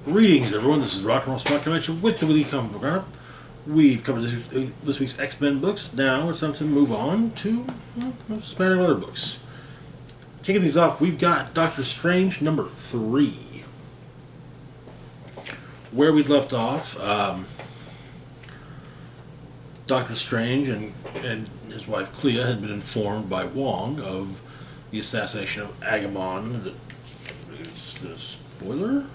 Greetings, everyone. This is Rock and Roll Spot Convention with the Weekly Comic Book Roundup. We've covered this week's X-Men books. Now it's time to move on to a span of other books. Kicking things off, we've got Doctor Strange number 3. Where we left off, Doctor Strange and his wife Clea had been informed by Wong of the assassination of Agamon. Is this a spoiler?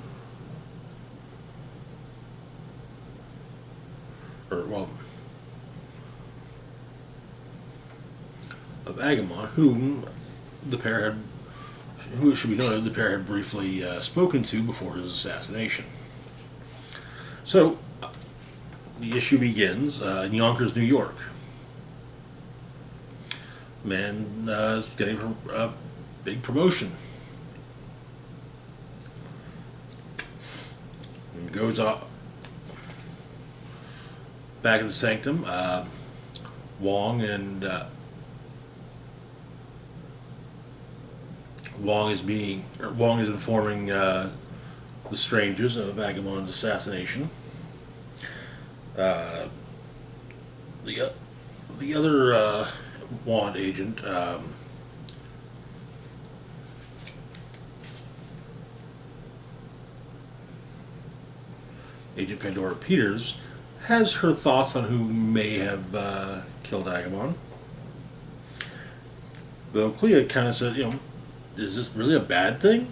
Of Agamon, who it should be noted, the pair had briefly spoken to before his assassination. So, the issue begins in Yonkers, New York. Man is getting a big promotion. And goes off back at the sanctum. Wong is informing the strangers of Agamon's assassination. The other Wand agent, Agent Pandora Peters, has her thoughts on who may have killed Agamon. Though Clea kind of said, is this really a bad thing?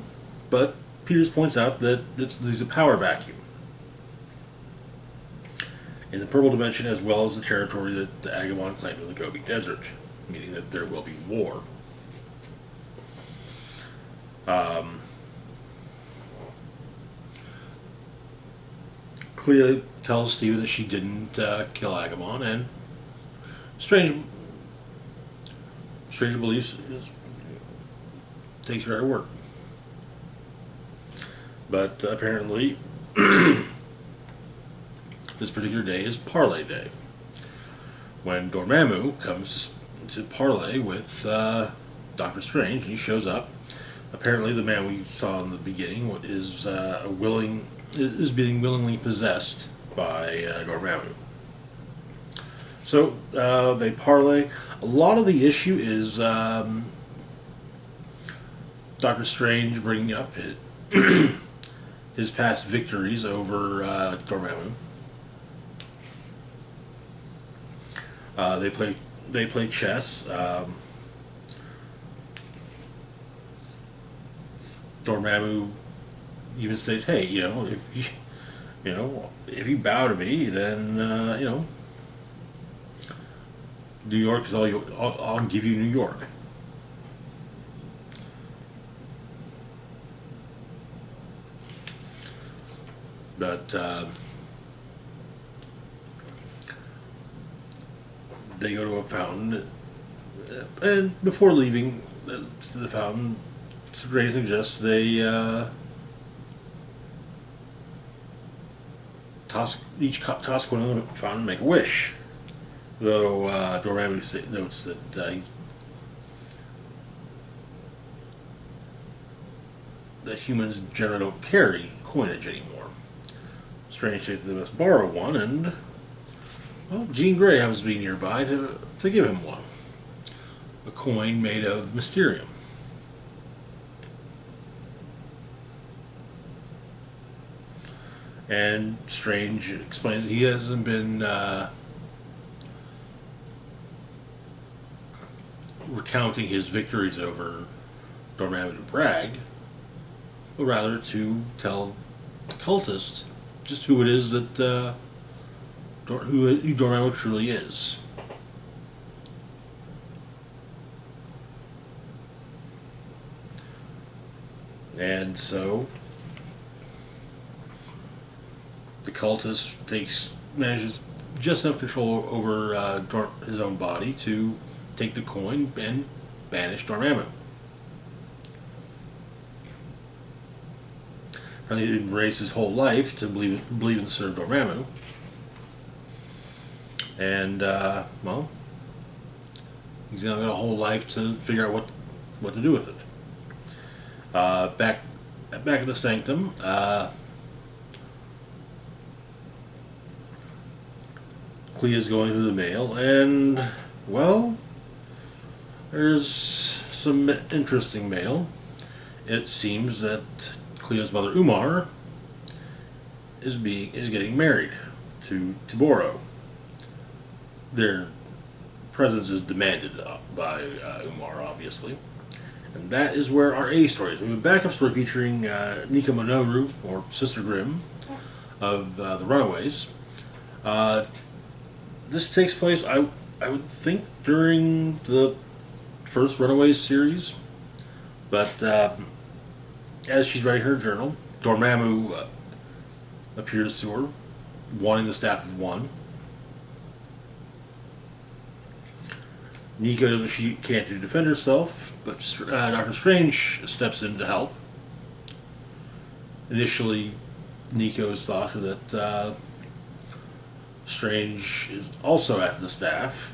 But Peters points out that there's a power vacuum in the purple dimension, as well as the territory that the Agamon claimed in the Gobi Desert, meaning that there will be war. Clea tells Steven that she didn't kill Agamon, and Strange believes takes her at her word. But apparently, this particular day is Parlay Day, when Dormammu comes to parley with Doctor Strange. He shows up. Apparently, the man we saw in the beginning is being willingly possessed by Dormammu. So they parley. A lot of the issue is Doctor Strange bringing up his past victories over Dormammu. They play chess. Dormammu even says, "Hey, if you bow to me, then New York is all you. I'll give you New York." But they go to a fountain, and before leaving the fountain, Strange suggests they toss one in the fountain and make a wish. Though Dormammu notes that humans generally don't carry coinage anymore. Strange says they must borrow one, and Jean Grey happens to be nearby to give him one. A coin made of Mysterium. And Strange explains that he hasn't been recounting his victories over Dormammu to brag, but rather to tell the cultists just who it is that who Dormammu truly is. And so the cultist manages just enough control over his own body to take the coin and banish Dormammu. Apparently, he didn't raise his whole life to believe in the Sir Dormammu, and he's now got a whole life to figure out what to do with it. Back at the sanctum, Clea's going through the mail, and, well, there's some interesting mail. It seems that Cleo's mother, Umar, is getting married to Tiboro. Their presence is demanded by Umar, obviously. And that is where our A story is. We have a backup story featuring Nika Minoru, or Sister Grimm, of the Runaways. This takes place, I would think, during the first Runaways series. But as she's writing her journal, Dormammu appears to her, wanting the Staff of One. Nika does what she can't do to defend herself, but Doctor Strange steps in to help. Initially, Nico's thoughts were that Strange is also after the staff,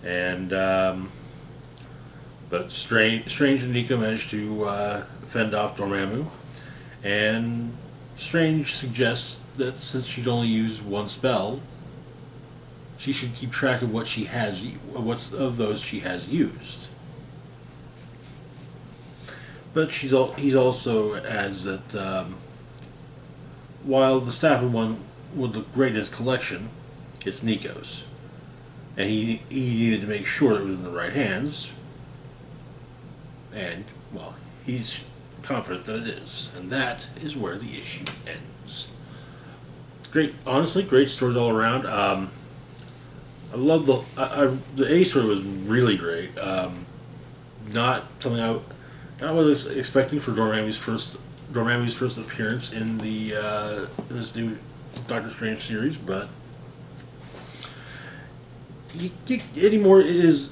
and but Strange and Nico managed to fend off Dormammu, and Strange suggests that since she'd only used one spell, she should keep track of what she has, of those she has used. But he's also adds that while the Staff of One would look great in his collection, it's Nico's, and he needed to make sure it was in the right hands. And well, he's confident that it is, and that is where the issue ends. Great, honestly, great stories all around. I love the A story was really great. Not something I was expecting for Dormammu's first appearance in the in this new Doctor Strange series, but it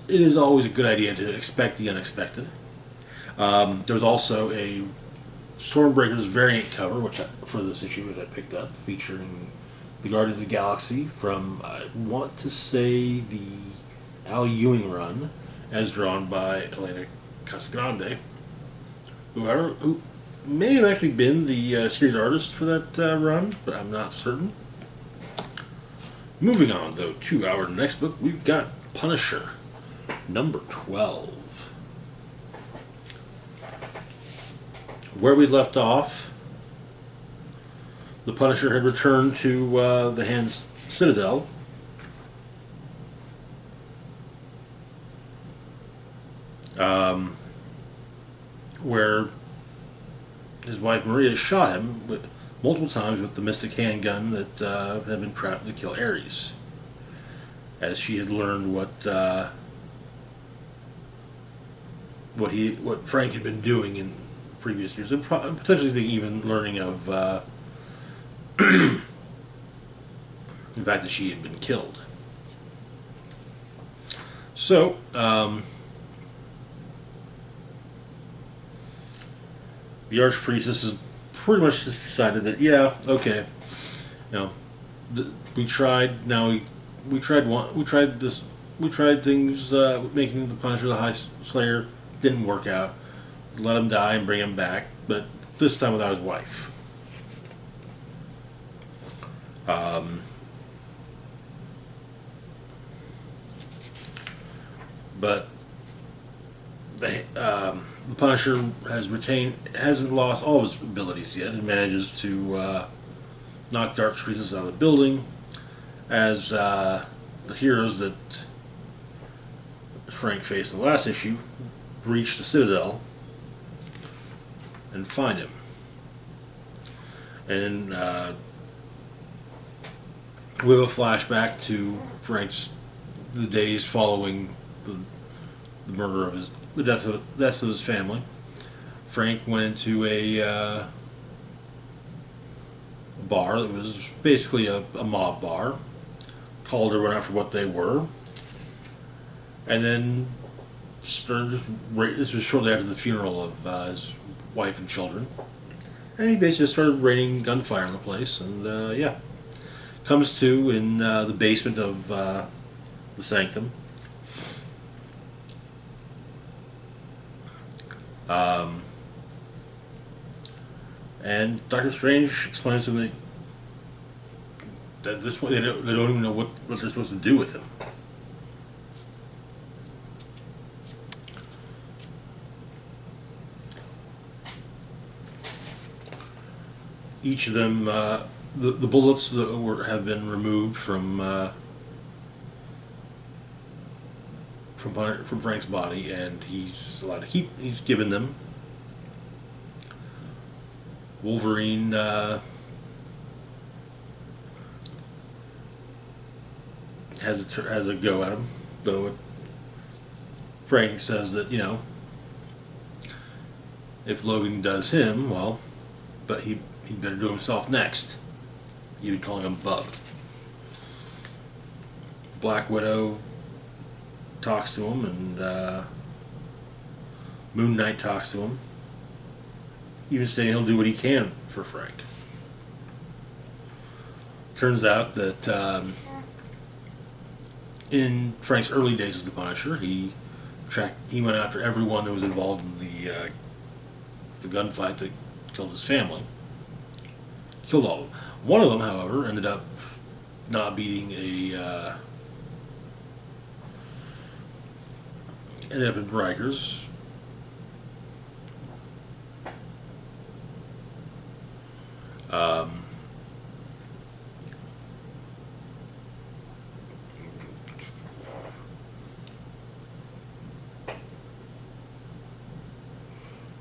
is always a good idea to expect the unexpected. There was also a Stormbreakers variant cover, for this issue, which I picked up, featuring the Guardians of the Galaxy from, I want to say, the Al Ewing run, as drawn by Elena Casagrande, who may have actually been the series artist for that run, but I'm not certain. Moving on, though, to our next book, we've got Punisher, number 12. Where we left off, the Punisher had returned to the Hand's Citadel. Where his wife Maria shot him multiple times with the mystic handgun that had been crafted to kill Ares, as she had learned what Frank had been doing in previous years, and potentially even learning of the fact that she had been killed. So, the Archpriestess has pretty much just decided that, yeah, okay, we tried. Now we tried things, making the Punisher the High Slayer. Didn't work out. Let him die and bring him back, but this time without his wife. But the Punisher hasn't lost all of his abilities yet, and manages to knock the Archpriestess out of the building, as the heroes that Frank faced in the last issue breach the Citadel and find him. And we have a flashback to the days following the murder of the death of his family. Frank went into a bar that was basically a mob bar, called everyone out for what they were, and then this was shortly after the funeral of his wife and children, and he basically started raining gunfire on the place, and comes to in the basement of the Sanctum. And Doctor Strange explains to him at this point, they don't even know what they're supposed to do with him. Each of them, the bullets that have been removed from Frank's body, and he's allowed to keep. He's given them. Wolverine has a go at him, though Frank says that, if Logan does him, well, but he'd better do himself next. Even calling him Bub. Black Widow talks to him, and Moon Knight talks to him, even saying he'll do what he can for Frank. Turns out that in Frank's early days as the Punisher, he went after everyone that was involved in the gunfight that killed his family. Killed all of them. One of them, however, ended up not beating ended up in Rikers.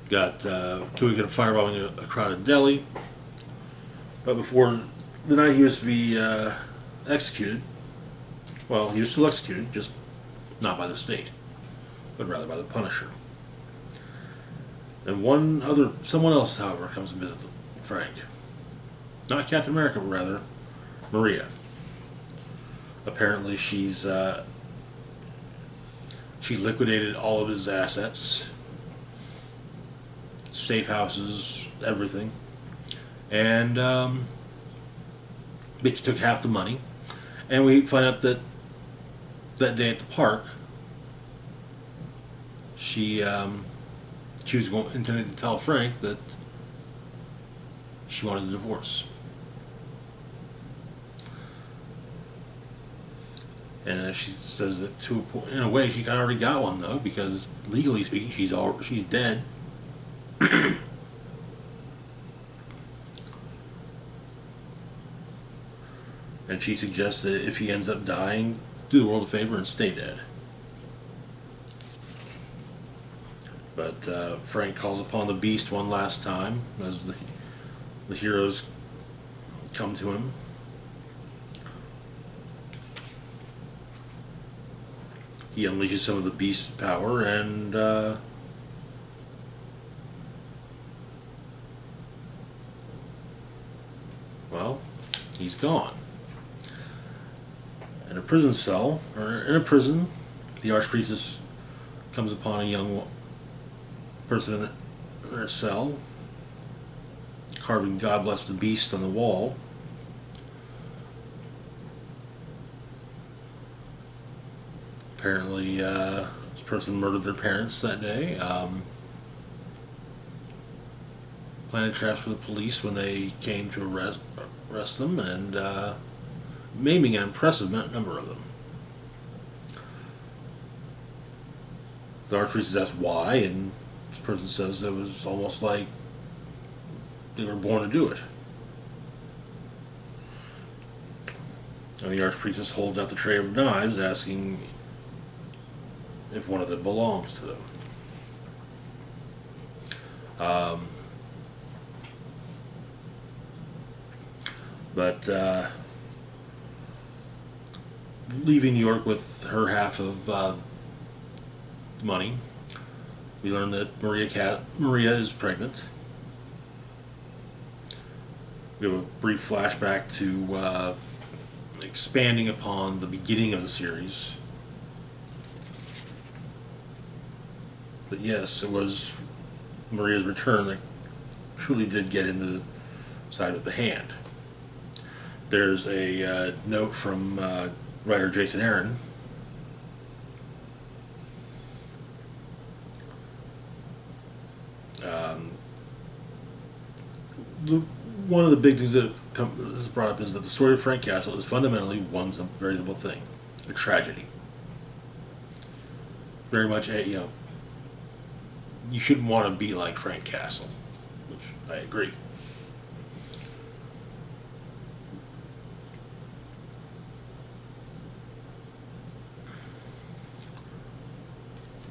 Got we got a firebombing a crowded deli. But before the night he was to be executed, well, he was still executed, just not by the state, but rather by the Punisher. And someone else, however, comes to visit Frank. Not Captain America, but rather Maria. Apparently, she liquidated all of his assets, safe houses, everything. And bitch took half the money, and we find out that day at the park, she was intending to tell Frank that she wanted a divorce, and she says that in a way she kind of already got one, though, because legally speaking, she's dead. And she suggests that if he ends up dying, do the world a favor and stay dead. But Frank calls upon the Beast one last time as the heroes come to him. He unleashes some of the Beast's power, and well, he's gone. In a prison cell, or in a prison, the Archpriestess comes upon a young person in her cell, carving "God Bless the Beast" on the wall. Apparently, this person murdered their parents that day. Planted traps for the police when they came to arrest them, and maiming an impressive number of them. The Archpriest asks why, and this person says it was almost like they were born to do it. And the Archpriestess holds out the tray of knives, asking if one of them belongs to them. But leaving New York with her half of money, we learn that Maria is pregnant. We have a brief flashback to expanding upon the beginning of the series. But yes, it was Maria's return that truly did get into the side of the hand. There's a note from writer Jason Aaron. One of the big things that is brought up is that the story of Frank Castle is fundamentally one very simple thing: a tragedy. Very much a you shouldn't want to be like Frank Castle, which I agree.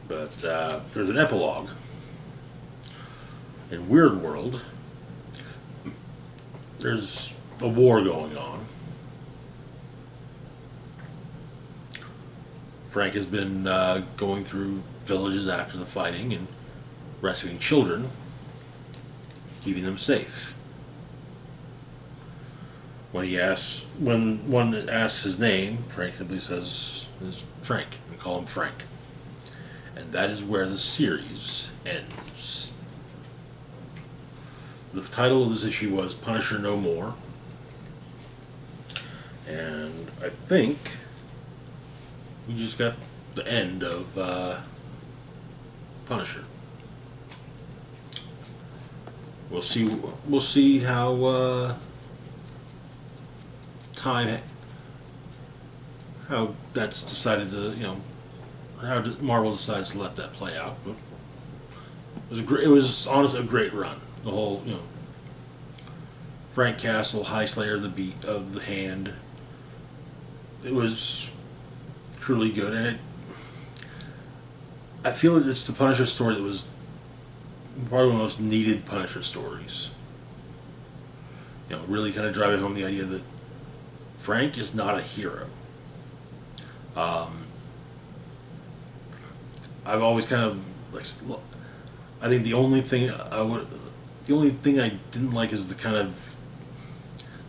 But there's an epilogue. In Weird World, there's a war going on. Frank has been going through villages after the fighting and rescuing children, keeping them safe. When one asks his name, Frank simply says, "Is Frank." We call him Frank. And that is where the series ends. The title of this issue was Punisher No More. And I think we just got the end of Punisher. We'll see how how that's decided to, how Marvel decides to let that play out. But it was honestly a great run. The whole, Frank Castle, High Slayer of the Hand. It was truly good, and I feel it's the Punisher story that was probably one of the most needed Punisher stories. Really kind of driving home the idea that Frank is not a hero. I've always kind of I think the only thing I didn't like is the kind of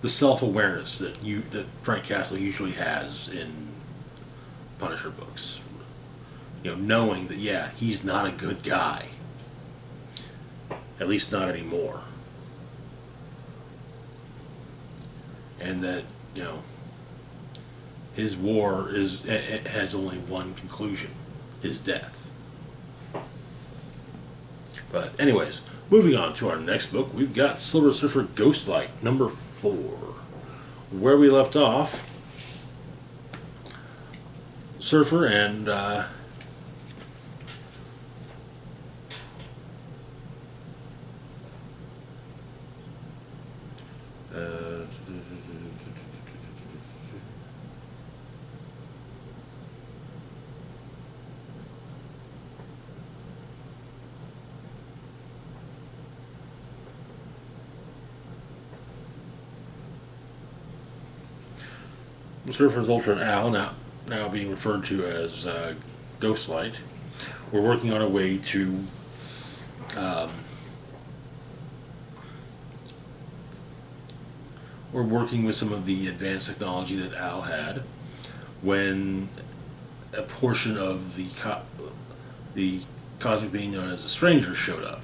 the self-awareness that Frank Castle usually has in Punisher books. Knowing that he's not a good guy. At least not anymore. And that, his war has only one conclusion: his death. But anyways, moving on to our next book, we've got Silver Surfer Ghostlight, number 4. Where we left off, Surfer and Surfer's Ultra and Al, now being referred to as Ghostlight, we're working on a way to we're working with some of the advanced technology that Al had when a portion of the cosmic being known as the Stranger showed up.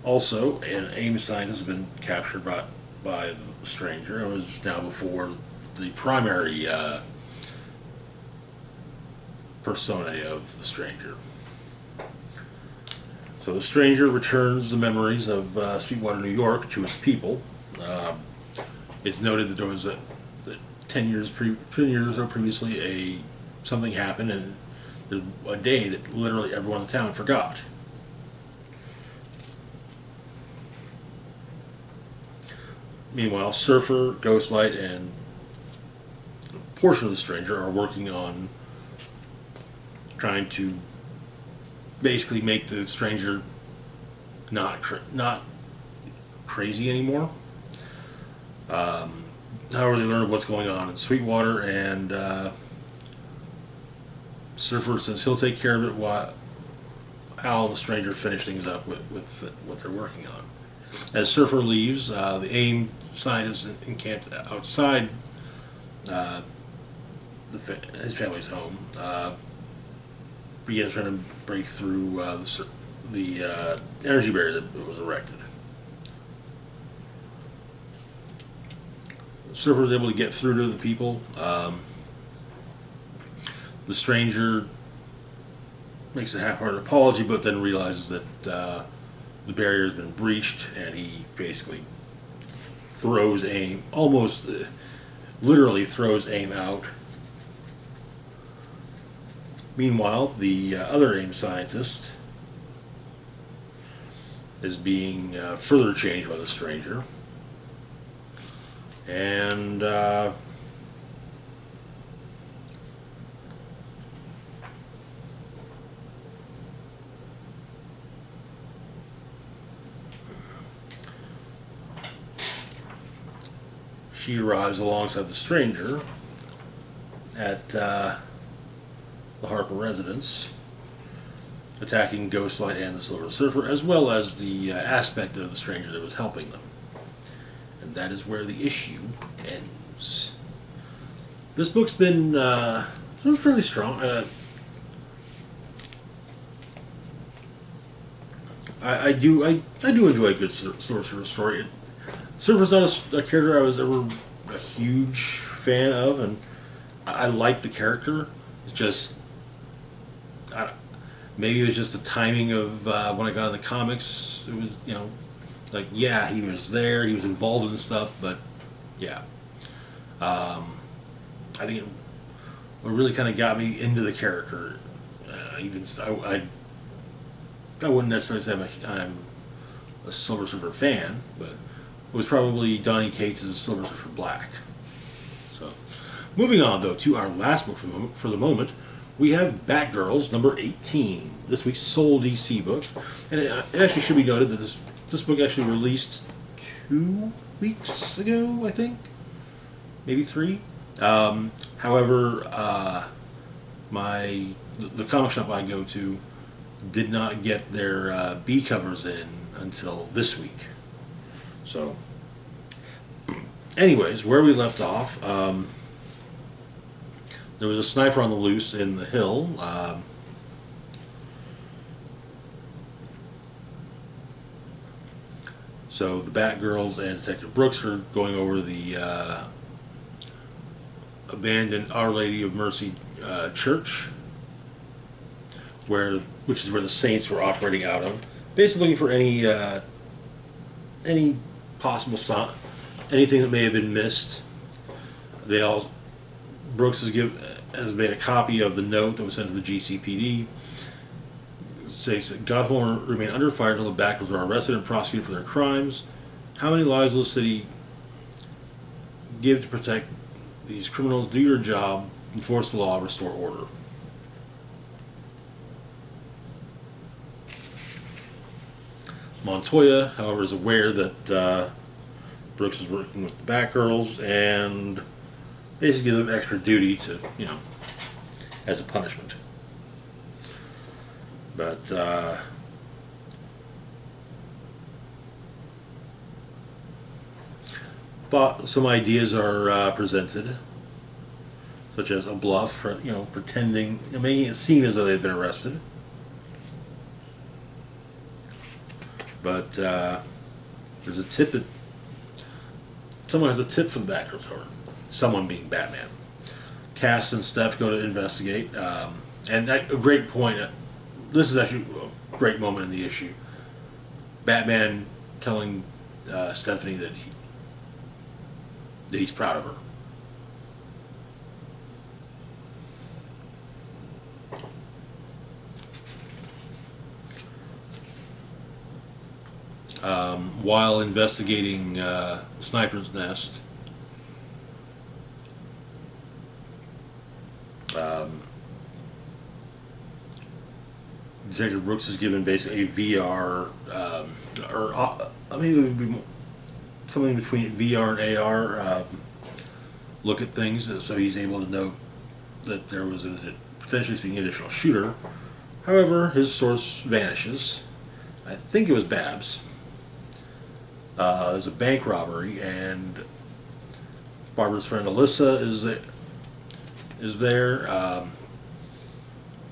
Also, an AIM scientist has been captured by the Stranger. It was now before the primary persona of the Stranger. So the Stranger returns the memories of Sweetwater, New York, to its people. It's noted that there was that 10 years or previously something happened, and there's a day that literally everyone in the town forgot. Meanwhile, Surfer, Ghostlight, and a portion of the Stranger are working on trying to basically make the Stranger not crazy anymore. However, they learn what's going on in Sweetwater, and Surfer says he'll take care of it while Al and the Stranger finish things up with what they're working on. As Surfer leaves, the AIM scientist encamped outside his family's home begins trying to break through the energy barrier that was erected. Surfer was able to get through to the people. The Stranger makes a half-hearted apology, but then realizes that the barrier has been breached, and he basically throws AIM, almost literally throws AIM out. Meanwhile, the other AIM scientist is being further changed by the stranger. And she arrives alongside the stranger at the Harper residence, attacking Ghostlight and the Silver Surfer, as well as the aspect of the stranger that was helping them. And that is where the issue ends. This book's been fairly strong. I do enjoy a good Sorcerer story. Surfer's not a character I was ever a huge fan of, and I like the character. It's just maybe it was just the timing of when I got in the comics. It was, like, yeah, he was there, he was involved in stuff, but yeah, I think what really kind of got me into the character. I wouldn't necessarily say I'm a Silver Surfer fan, but it was probably Donny Cates' Silver Surfer Black. So, moving on though to our last book for the moment, we have Batgirls number 18, this week's sole DC book, and it actually should be noted that this book actually released 2 weeks ago, I think, maybe 3. However, the comic shop I go to did not get their B covers in until this week. So, anyways, where we left off, there was a sniper on the loose in the hill. So the Batgirls and Detective Brooks are going over the abandoned Our Lady of Mercy church, which is where the Saints were operating out of. Basically looking for any possible sign, anything that may have been missed. Brooks has made a copy of the note that was sent to the GCPD. It says that Gotham will remain under fire until the Batgirls are arrested and prosecuted for their crimes. How many lives will the city give to protect these criminals? Do your job, enforce the law, restore order. Montoya, however, is aware that Brooks is working with the Batgirls and basically gives them extra duty to, as a punishment. But some ideas are presented, such as a bluff, pretending, making it seem as though they've been arrested. But there's a tip that someone has a tip for the Batgirls, however. Someone being Batman. Cass and Steph go to investigate, and a great point. This is actually a great moment in the issue. Batman telling Stephanie that he's proud of her. While investigating Sniper's Nest, Detective Brooks is given basically a VR, maybe it would be something between VR and AR look at things, so he's able to note that there was potentially speaking additional shooter. However, his source vanishes. I think it was Babs. There's a bank robbery, and Barbara's friend Alyssa is there.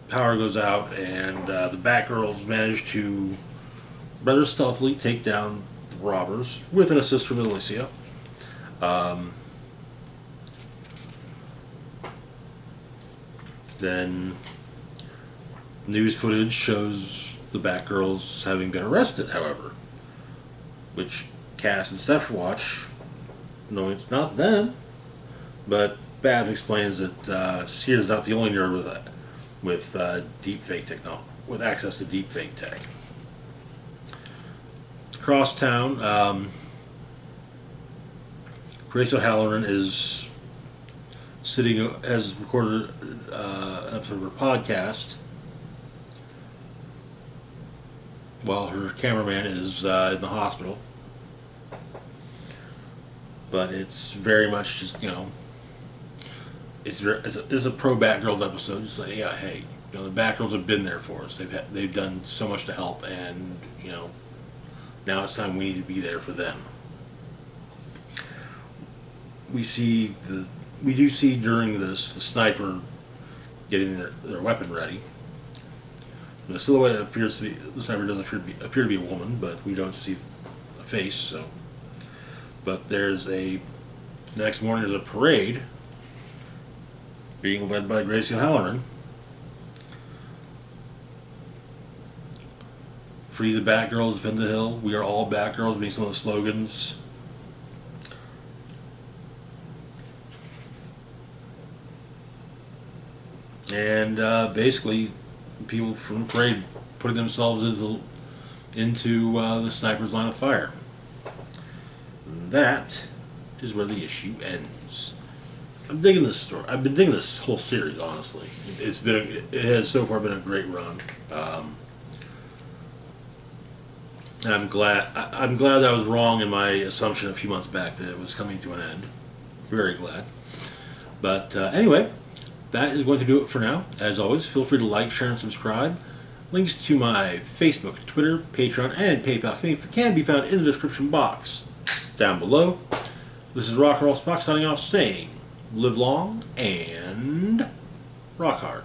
Power goes out, and the Batgirls manage to rather stealthily take down the robbers with an assist from Alicia. Then news footage shows the Batgirls having been arrested, however, which Cass and Steph watch No, it's not them. But Babs explains that she is not the only nerd with deep fake technology, with access to deep fake tech. Across town, Grace O'Halloran is has recorded an episode of her podcast while her cameraman is in the hospital. But it's very much just, it's a pro Batgirls episode. It's like, yeah, hey, the Batgirls have been there for us. They've done so much to help, and now it's time we need to be there for them. We do see during this the sniper getting their weapon ready. The silhouette appears to be the sniper doesn't appear to be a woman, but we don't see a face. So, but the next morning there's a parade being led by Grace O'Halloran. Free the Batgirls, defend the hill. We are all Batgirls, being some of the slogans. And basically, people from the parade putting themselves into the sniper's line of fire. And that is where the issue ends. I'm digging this story. I've been digging this whole series, honestly. It has so far been a great run. I'm glad that I was wrong in my assumption a few months back that it was coming to an end. Very glad. But anyway, that is going to do it for now. As always, feel free to like, share, and subscribe. Links to my Facebook, Twitter, Patreon, and PayPal can be found in the description box down below. This is Rock and Roll Spock signing off, saying live long and rock hard.